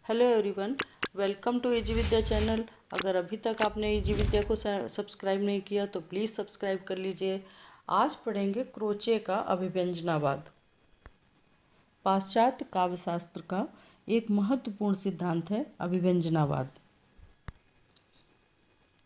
Hello everyone, welcome to easy Vidya channel. अगर अभी तक आपने इजी विद्या को सब्सक्राइब नहीं किया तो प्लीज़ सब्सक्राइब कर लीजिए। आज पढ़ेंगे क्रोचे का अभिव्यंजनावाद। पाश्चात्य काव्यशास्त्र का एक महत्वपूर्ण सिद्धांत है अभिव्यंजनावाद,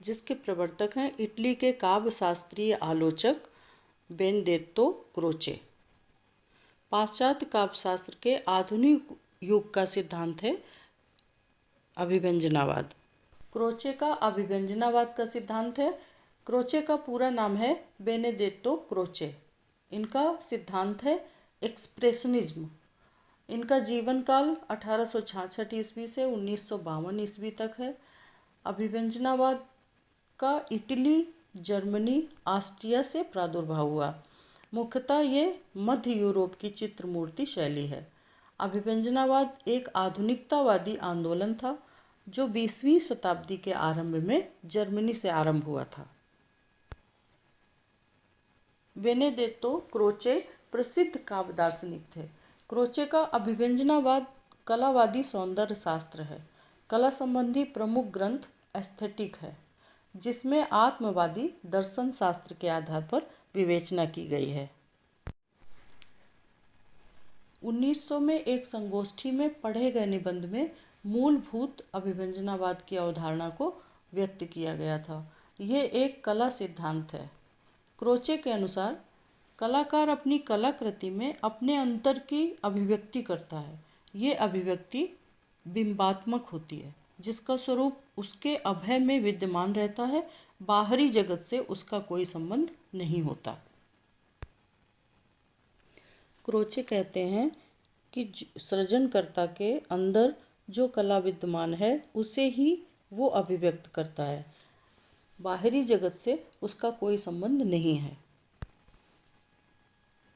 जिसके प्रवर्तक हैं इटली के काव्यशास्त्रीय आलोचक बेनेडेत्तो क्रोचे। पाश्चात्य काव्यशास्त्र के आधुनिक युग का सिद्धांत है अभिव्यंजनावाद। क्रोचे का अभिव्यंजनावाद का सिद्धांत है। क्रोचे का पूरा नाम है बेनेडेत्तो क्रोचे। इनका सिद्धांत है एक्सप्रेशनिज्म। इनका जीवन काल 1866 ईस्वी से 1952 ईस्वी तक है। अभिव्यंजनावाद का इटली, जर्मनी, ऑस्ट्रिया से प्रादुर्भाव हुआ। मुख्यतः ये मध्य यूरोप की चित्रमूर्ति शैली है। अभिव्यंजनावाद एक आधुनिकतावादी आंदोलन था जो 20वीं शताब्दी के आरंभ में जर्मनी से आरंभ हुआ था। बेनेडेत्तो क्रोचे प्रसिद्ध काव्य दार्शनिक थे। क्रोचे का अभिव्यंजनावाद कलावादी सौंदर्य शास्त्र है। कला संबंधी प्रमुख ग्रंथ एस्थेटिक है, जिसमें आत्मवादी दर्शन शास्त्र के आधार पर विवेचना की गई है। 1900 में एक संगोष्ठी में पढ़े गए निबंध में मूलभूत अभिव्यंजनावाद की अवधारणा को व्यक्त किया गया था। ये एक कला सिद्धांत है। क्रोचे के अनुसार कलाकार अपनी कलाकृति में अपने अंतर की अभिव्यक्ति करता है। ये अभिव्यक्ति बिंबात्मक होती है, जिसका स्वरूप उसके अभय में विद्यमान रहता है। बाहरी जगत से उसका कोई संबंध नहीं होता। क्रोचे कहते हैं कि सृजनकर्ता के अंदर जो कला विद्यमान है उसे ही वो अभिव्यक्त करता है। बाहरी जगत से उसका कोई संबंध नहीं है।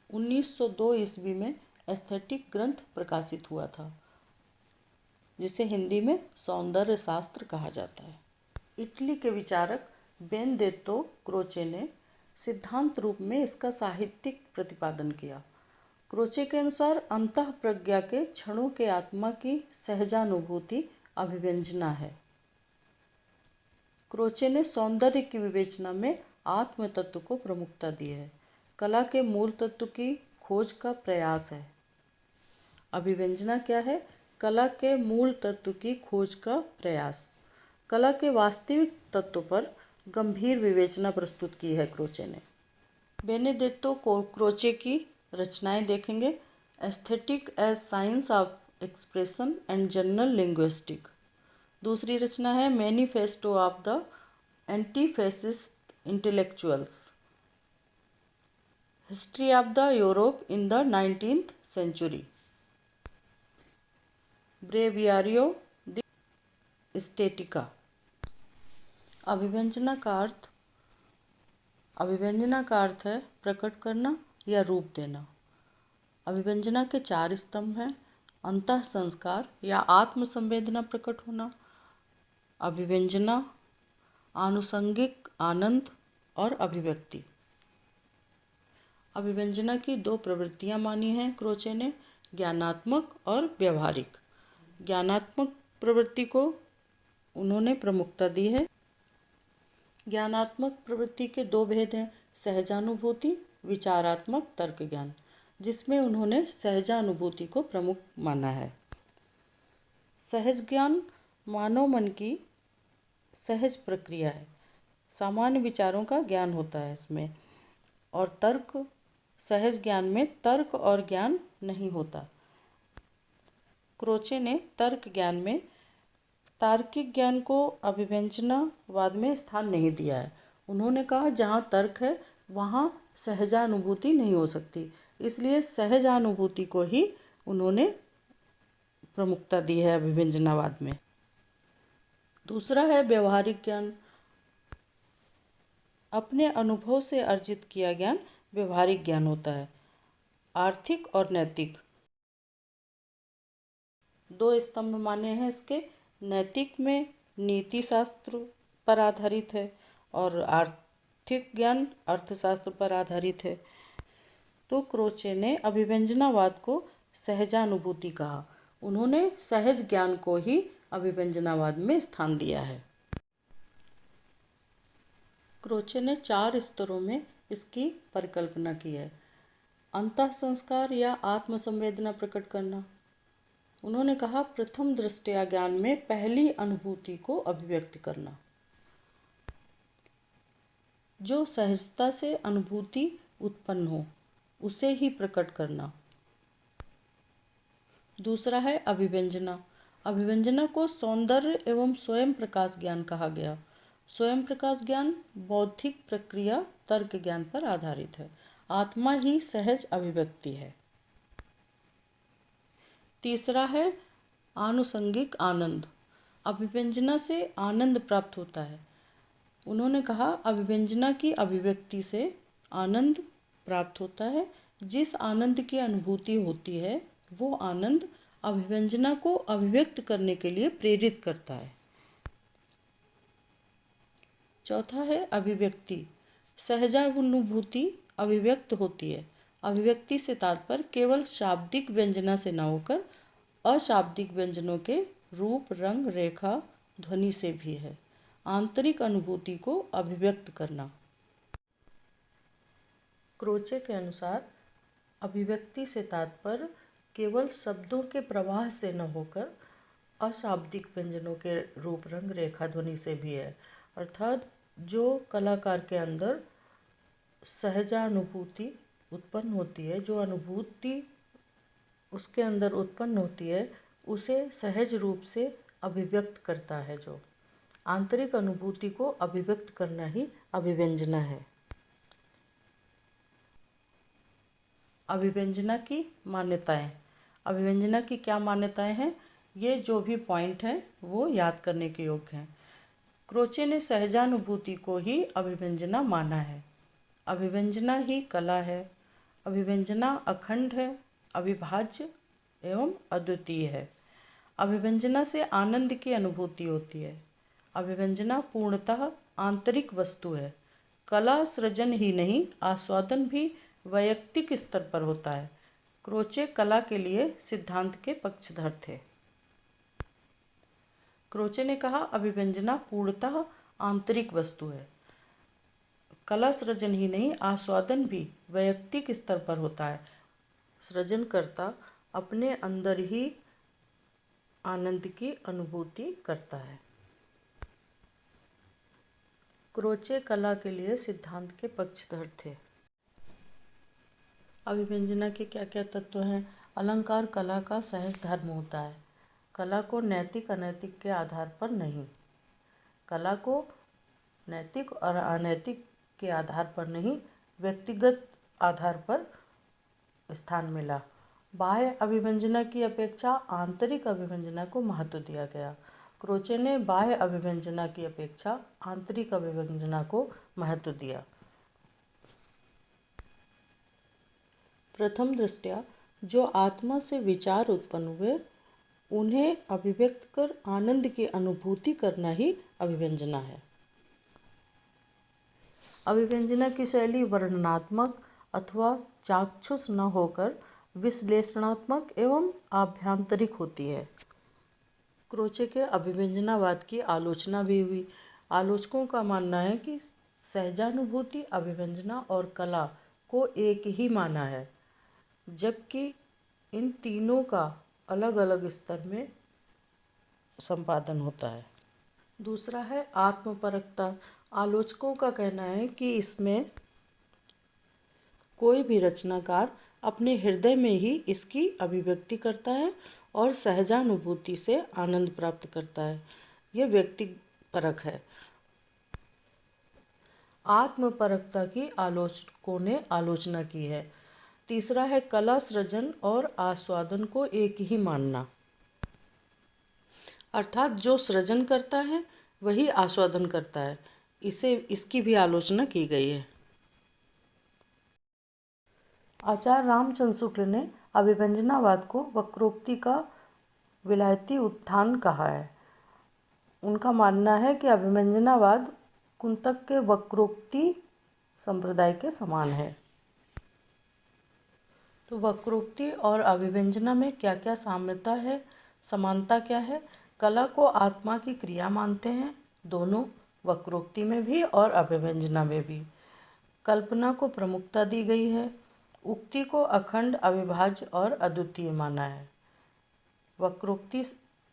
1902 ईस्वी में एस्थेटिक ग्रंथ प्रकाशित हुआ था, जिसे हिंदी में सौंदर्य शास्त्र कहा जाता है। इटली के विचारक बेनेडेत्तो क्रोचे ने सिद्धांत रूप में इसका साहित्यिक प्रतिपादन किया। क्रोचे के अनुसार अंतःप्रज्ञा के क्षणों के आत्मा की सहजानुभूति अभिव्यंजना है। क्रोचे ने सौंदर्य की विवेचना में आत्म तत्व को प्रमुखता दी है। कला के मूल तत्व की खोज का प्रयास है। अभिव्यंजना क्या है? कला के मूल तत्व की खोज का प्रयास। कला के वास्तविक तत्व पर गंभीर विवेचना प्रस्तुत की है क्रोचे ने। बेनेडेत्तो क्रोचे की रचनाएं देखेंगे। Aesthetic as science of expression and general linguistic. दूसरी रचना है manifesto of the anti fascist intellectuals, history of the Europe in the 19th century. Breviario di Estetica. अभिव्यंजना का अर्थ है प्रकट करना या रूप देना। अभिव्यंजना के 4 स्तंभ हैं। अंतः संस्कार या आत्म संवेदना प्रकट होना, अभिव्यंजना, आनुषंगिक आनंद और अभिव्यक्ति। अभिव्यंजना की 2 प्रवृत्तियां मानी हैं क्रोचे ने, ज्ञानात्मक और व्यवहारिक। ज्ञानात्मक प्रवृत्ति को उन्होंने प्रमुखता दी है। ज्ञानात्मक प्रवृत्ति के 2 भेद हैं, सहजानुभूति, विचारात्मक तर्क ज्ञान, जिसमें उन्होंने सहजानुभूति को प्रमुख माना है। सहज ज्ञान मानव मन की सहज प्रक्रिया है। सामान्य विचारों का ज्ञान होता है इसमें। और तर्क, सहज ज्ञान में तर्क और ज्ञान नहीं होता। क्रोचे ने तर्क ज्ञान में तार्किक ज्ञान को अभिव्यंजनावाद में स्थान नहीं दिया है। उन्होंने कहा जहाँ तर्क है वहाँ सहजानुभूति नहीं हो सकती, इसलिए सहजानुभूति को ही उन्होंने प्रमुखता दी है अभिव्यंजनावाद में। दूसरा है व्यवहारिक ज्ञान। अपने अनुभव से अर्जित किया ज्ञान व्यवहारिक ज्ञान होता है। आर्थिक और नैतिक 2 स्तंभ माने हैं इसके। नैतिक में नीति शास्त्र पर आधारित है और आर्थिक ज्ञान अर्थशास्त्र पर आधारित है। तो क्रोचे ने अभिव्यंजनावाद को सहजानुभूति कहा। उन्होंने सहज ज्ञान को ही अभिव्यंजनावाद में स्थान दिया है। क्रोचे ने 4 स्तरों में इसकी परिकल्पना की है। अंतः संस्कार या आत्म संवेदना प्रकट करना। उन्होंने कहा प्रथम दृष्टया ज्ञान में पहली अनुभूति को अभिव्यक्त करना। जो सहजता से अनुभूति उत्पन्न हो उसे ही प्रकट करना। दूसरा है अभिव्यंजना। अभिव्यंजना को सौंदर्य एवं स्वयं प्रकाश ज्ञान कहा गया। स्वयं प्रकाश ज्ञान बौद्धिक प्रक्रिया तर्क ज्ञान पर आधारित है। आत्मा ही सहज अभिव्यक्ति है। तीसरा है आनुषंगिक आनंद। अभिव्यंजना से आनंद प्राप्त होता है। उन्होंने कहा अभिव्यंजना की अभिव्यक्ति से आनंद प्राप्त होता है। जिस आनंद की अनुभूति होती है वो आनंद अभिव्यंजना को अभिव्यक्त करने के लिए प्रेरित करता है। चौथा है अभिव्यक्ति। सहजानुभूति अभिव्यक्त होती है। अभिव्यक्ति से तात्पर्य केवल शाब्दिक व्यंजना से न होकर अशाब्दिक व्यंजनों के रूप, रंग, रेखा, ध्वनि से भी है। आंतरिक अनुभूति को अभिव्यक्त करना। क्रोचे के अनुसार अभिव्यक्ति से तात्पर्य केवल शब्दों के प्रवाह से न होकर अशाब्दिक व्यंजनों के रूप, रंग, रेखा, ध्वनि से भी है। अर्थात जो कलाकार के अंदर सहजानुभूति उत्पन्न होती है, जो अनुभूति उसके अंदर उत्पन्न होती है उसे सहज रूप से अभिव्यक्त करता है। जो आंतरिक अनुभूति को अभिव्यक्त करना ही अभिव्यंजना है। अभिव्यंजना की मान्यताएं। अभिव्यंजना की क्या मान्यताएं हैं? ये जो भी पॉइंट हैं वो याद करने के योग्य हैं। क्रोचे ने सहजानुभूति को ही अभिव्यंजना माना है। अभिव्यंजना ही कला है। अभिव्यंजना अखंड है, अविभाज्य एवं अद्वितीय है। अभिव्यंजना से आनंद की अनुभूति होती है। अभिव्यंजना पूर्णतः आंतरिक वस्तु है। कला सृजन ही नहीं, आस्वादन भी वैयक्तिक स्तर पर होता है। क्रोचे कला के लिए सिद्धांत के पक्षधर थे। क्रोचे ने कहा अभिव्यंजना पूर्णतः आंतरिक वस्तु है। कला सृजन ही नहीं, आस्वादन भी वैयक्तिक स्तर पर होता है। सृजनकर्ता अपने अंदर ही आनंद की अनुभूति करता है। क्रोचे कला के लिए सिद्धांत के पक्षधर थे। अभिव्यंजना के क्या क्या तत्व हैं? अलंकार कला का सहज धर्म होता है। कला को नैतिक अनैतिक के आधार पर नहीं, कला को नैतिक और अनैतिक के आधार पर नहीं, व्यक्तिगत आधार पर स्थान मिला। बाह्य अभिव्यंजना की अपेक्षा आंतरिक अभिव्यंजना को महत्व दिया गया। क्रोचे ने बाह्य अभिव्यंजना की अपेक्षा आंतरिक अभिव्यंजना को महत्व दिया। प्रथम दृष्टया जो आत्मा से विचार उत्पन्न हुए उन्हें अभिव्यक्त कर आनंद की अनुभूति करना ही अभिव्यंजना है। अभिव्यंजना की शैली वर्णनात्मक अथवा चाक्षुष न होकर विश्लेषणात्मक एवं आभ्यंतरिक होती है। क्रोचे के अभिव्यंजनावाद की आलोचना भी हुई। आलोचकों का मानना है कि सहजानुभूति, अभिव्यंजना और कला को एक ही माना है, जबकि इन तीनों का अलग अलग स्तर में संपादन होता है। दूसरा है आत्मपरकता। आलोचकों का कहना है कि इसमें कोई भी रचनाकार अपने हृदय में ही इसकी अभिव्यक्ति करता है और सहजानुभूति से आनंद प्राप्त करता है। यह व्यक्तिपरक है। आत्मपरकता की आलोचकों ने आलोचना की है। तीसरा है कला सृजन और आस्वादन को एक ही मानना, अर्थात जो सृजन करता है वही आस्वादन करता है। इसकी भी आलोचना की गई है। आचार्य रामचंद्र शुक्ल ने अभिव्यंजनावाद को वक्रोक्ति का विलायती उत्थान कहा है। उनका मानना है कि अभिव्यंजनावाद कुंतक के वक्रोक्ति संप्रदाय के समान है। तो वक्रोक्ति और अभिव्यंजना में क्या क्या साम्यता है, समानता क्या है? कला को आत्मा की क्रिया मानते हैं दोनों, वक्रोक्ति में भी और अभिव्यंजना में भी। कल्पना को प्रमुखता दी गई है। उक्ति को अखंड, अविभाज्य और अद्वितीय माना है। वक्रोक्ति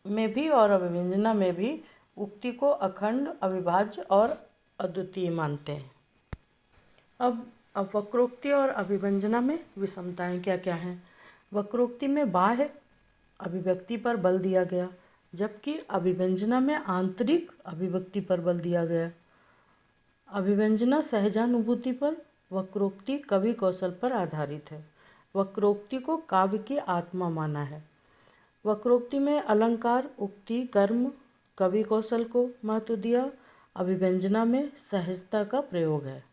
में भी और अभिव्यंजना में भी उक्ति को अखंड, अविभाज्य और अद्वितीय मानते हैं। अब वक्रोक्ति और अभिव्यंजना में विषमताएं क्या क्या हैं? वक्रोक्ति में बाह्य अभिव्यक्ति पर बल दिया गया, जबकि अभिव्यंजना में आंतरिक अभिव्यक्ति पर बल दिया गया। अभिव्यंजना सहजानुभूति पर, वक्रोक्ति कवि कौशल पर आधारित है। वक्रोक्ति को काव्य की आत्मा माना है। वक्रोक्ति में अलंकार, उक्ति, कर्म, कवि कौशल को महत्व दिया। अभिव्यंजना में सहजता का प्रयोग है।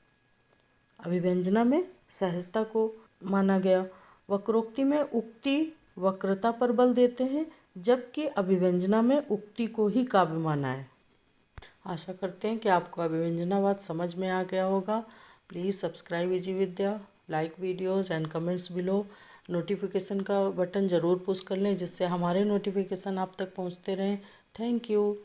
अभिव्यंजना में सहजता को माना गया। वक्रोक्ति में उक्ति वक्रता पर बल देते हैं, जबकि अभिव्यंजना में उक्ति को ही काव्य माना है। आशा करते हैं कि आपको अभिव्यंजनावाद समझ में आ गया होगा। Please subscribe easy Vidya, like videos and comments below. Notification का बटन ज़रूर पुश कर लें, जिससे हमारे नोटिफिकेशन आप तक पहुंचते रहें। Thank you.